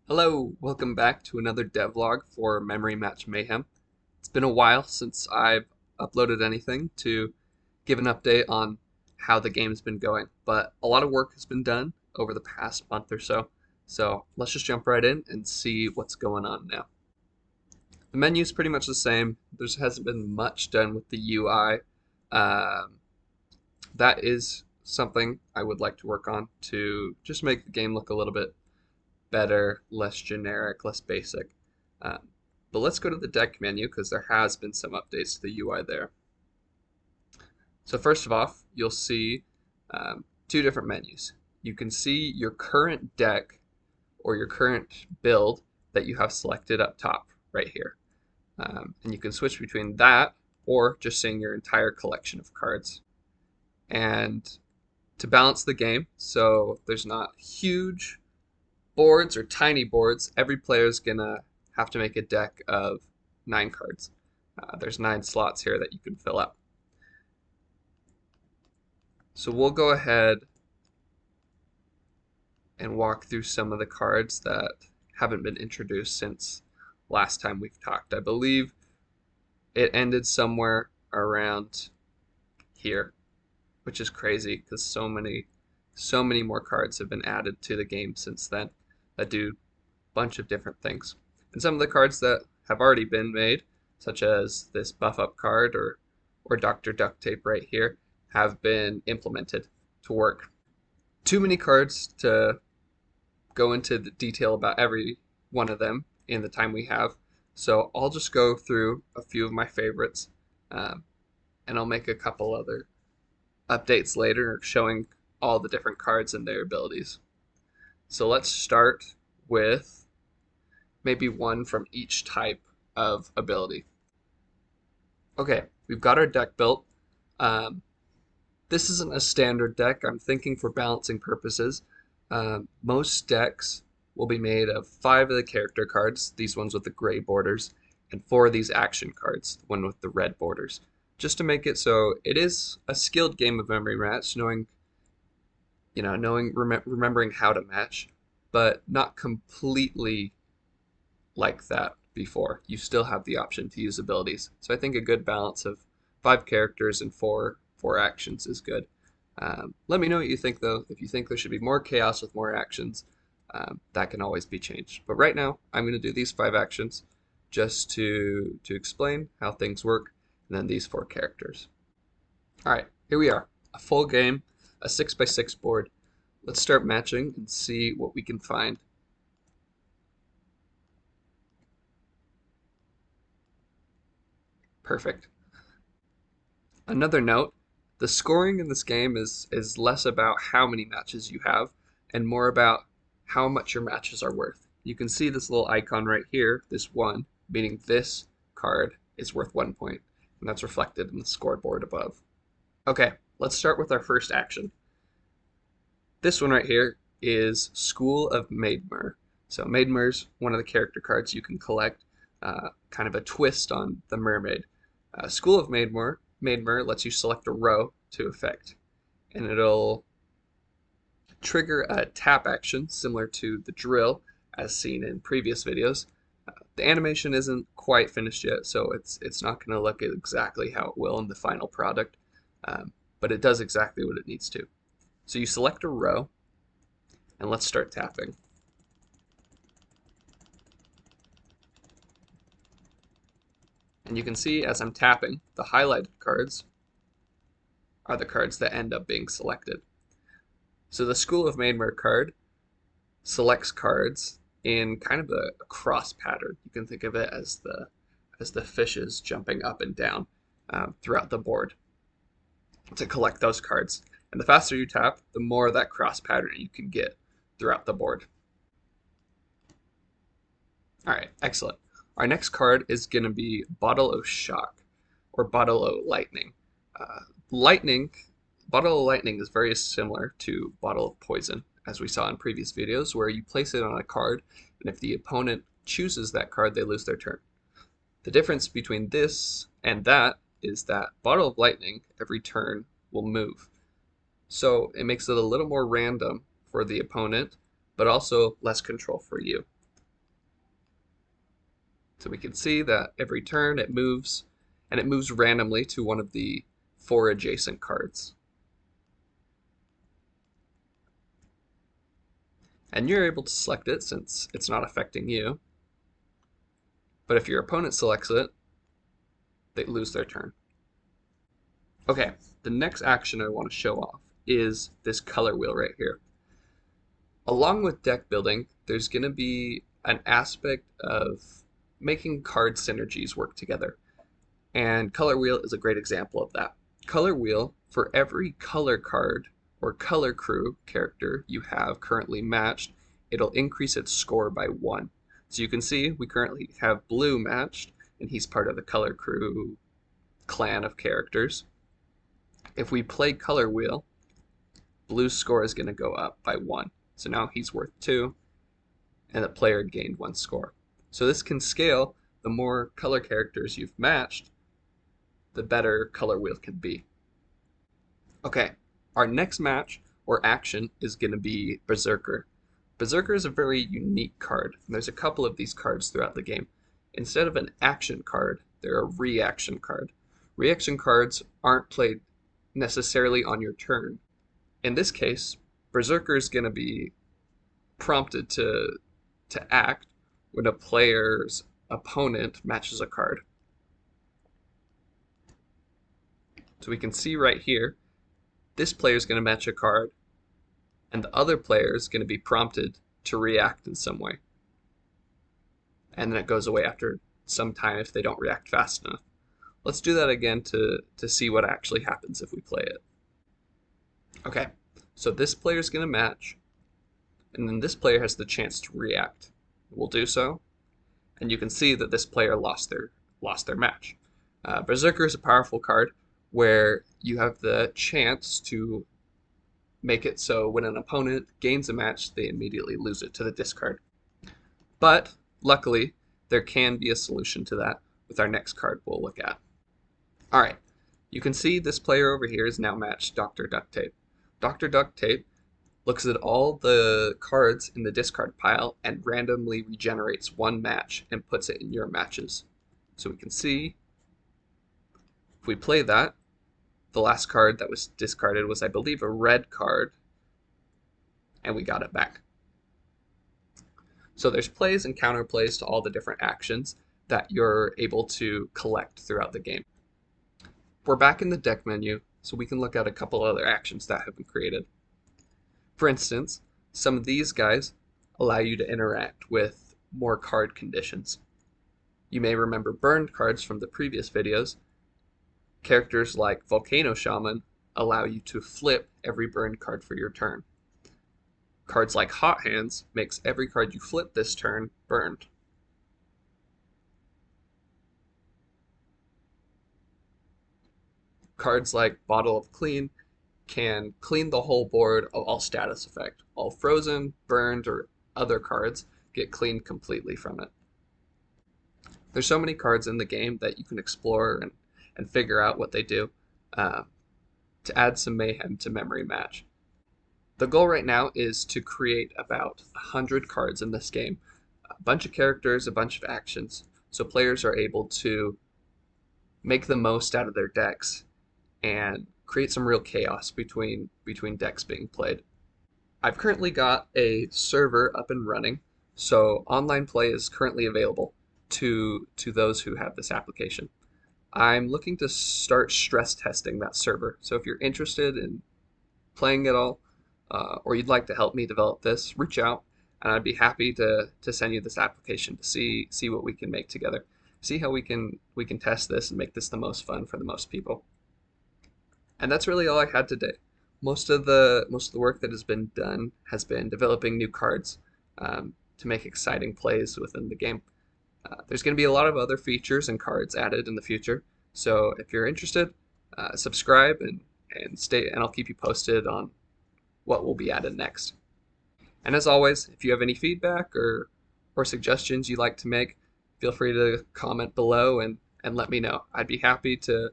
Hello, welcome back to another devlog for Memory Match Mayhem. It's been a while since I've uploaded anything to give an update on how the game's been going, but a lot of work has been done over the past month or so. So let's just jump right in and see what's going on now. The menu's pretty much the same. There hasn't been much done with the UI. Um, that is something I would like to work on to just make the game look a little bit better, less generic, less basic. Um, but let's go to the deck menu because there has been some updates to the UI there. So first of all, you'll see two different menus. You can see your current deck or your current build that you have selected up top right here. And you can switch between that or just seeing your entire collection of cards. And to balance the game, so there's not huge boards or tiny boards, every player is gonna have to make a deck of 9 cards. There's 9 slots here that you can fill up. So we'll go ahead and walk through some of the cards that haven't been introduced since last time we've talked. I believe it ended somewhere around here, which is crazy because so many more cards have been added to the game since then that do a bunch of different things. And some of the cards that have already been made, such as this buff up card or Dr. Duct Tape right here, have been implemented to work. Too many cards to go into the detail about every one of them in the time we have. So I'll just go through a few of my favorites, and I'll make a couple other updates later showing all the different cards and their abilities. So let's start with maybe one from each type of ability. Okay, we've got our deck built. This isn't a standard deck. I'm thinking for balancing purposes. Most decks will be made of 5 of the character cards, these ones with the gray borders, and 4 of these action cards, the one with the red borders, just to make it so it is a skilled game of memory match, remembering how to match, but not completely like that before. You still have the option to use abilities. So I think a good balance of 5 characters and four actions is good. Let me know what you think, though. If you think there should be more chaos with more actions, that can always be changed. But right now, I'm going to do these 5 actions just to explain how things work, and then these 4 characters. All right, here we are. A full game, a 6x6 board. Let's start matching and see what we can find. Perfect. Another note, the scoring in this game is less about how many matches you have and more about how much your matches are worth. You can see this little icon right here, this 1, meaning this card is worth 1 point, and that's reflected in the scoreboard above. Okay, let's start with our first action. This one right here is School of Maidmer. So Maidmer's one of the character cards you can collect, kind of a twist on the mermaid. School of Maidmer lets you select a row to effect, and it'll trigger a tap action similar to the drill as seen in previous videos. The animation isn't quite finished yet, so it's not going to look exactly how it will in the final product, but it does exactly what it needs to. So you select a row, and let's start tapping. And you can see as I'm tapping, the highlighted cards are the cards that end up being selected. So the School of Maidmer card selects cards in kind of a cross pattern. You can think of it as the fishes jumping up and down throughout the board to collect those cards. And the faster you tap, the more of that cross pattern you can get throughout the board. All right, excellent. Our next card is going to be Bottle of Shock, or Bottle of Lightning. Bottle of Lightning is very similar to Bottle of Poison, as we saw in previous videos, where you place it on a card, and if the opponent chooses that card, they lose their turn. The difference between this and that is that Bottle of Lightning, every turn, will move. So it makes it a little more random for the opponent, but also less control for you. So we can see that every turn it moves, and it moves randomly to one of the 4 adjacent cards. And you're able to select it since it's not affecting you. But if your opponent selects it, they lose their turn. Okay, the next action I want to show off is this color wheel right here. Along with deck building, there's going to be an aspect of making card synergies work together. And color wheel is a great example of that. Color wheel, for every color card or color crew character you have currently matched, it'll increase its score by 1. So you can see we currently have blue matched, and he's part of the color crew clan of characters. If we play color wheel, blue's score is going to go up by 1. So now he's worth 2, and the player gained 1 score. So this can scale. The more color characters you've matched, the better color wheel can be. Okay, our next match or action is going to be Berserker. Berserker is a very unique card. There's a couple of these cards throughout the game. Instead of an action card, they're a reaction card. Reaction cards aren't played necessarily on your turn. In this case, Berserker is going to be prompted to act when a player's opponent matches a card. So we can see right here, this player is going to match a card, and the other player is going to be prompted to react in some way. And then it goes away after some time if they don't react fast enough. Let's do that again to see what actually happens if we play it. Okay, so this player is going to match, and then this player has the chance to react. We'll do so, and you can see that this player lost their match. Berserker is a powerful card where you have the chance to make it so when an opponent gains a match, they immediately lose it to the discard. But luckily, there can be a solution to that with our next card we'll look at. All right, you can see this player over here is now matched Dr. Duct Tape. Dr. Duct Tape looks at all the cards in the discard pile and randomly regenerates 1 match and puts it in your matches. So we can see, if we play that, the last card that was discarded was, I believe, a red card, and we got it back. So there's plays and counterplays to all the different actions that you're able to collect throughout the game. We're back in the deck menu, so we can look at a couple other actions that have been created. For instance, some of these guys allow you to interact with more card conditions. You may remember burned cards from the previous videos. Characters like Volcano Shaman allow you to flip every burned card for your turn. Cards like Hot Hands makes every card you flip this turn burned. Cards like Bottle of Clean can clean the whole board of all status effect. All frozen, burned, or other cards get cleaned completely from it. There's so many cards in the game that you can explore and figure out what they do to add some mayhem to Memory Match. The goal right now is to create about 100 cards in this game. A bunch of characters, a bunch of actions, so players are able to make the most out of their decks and create some real chaos between decks being played. I've currently got a server up and running, so online play is currently available to those who have this application. I'm looking to start stress testing that server, so if you're interested in playing at all, or you'd like to help me develop this, reach out, and I'd be happy to send you this application to see what we can make together. See how we can test this and make this the most fun for the most people. And that's really all I had today. Most of the work that has been done has been developing new cards to make exciting plays within the game. There's going to be a lot of other features and cards added in the future. So if you're interested, subscribe and I'll keep you posted on what will be added next. And as always, if you have any feedback or suggestions you'd like to make, feel free to comment below and let me know. I'd be happy to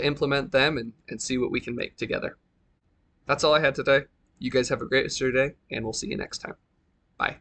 implement them and see what we can make together. That's all I had today. You guys have a great rest of your day, and we'll see you next time. Bye.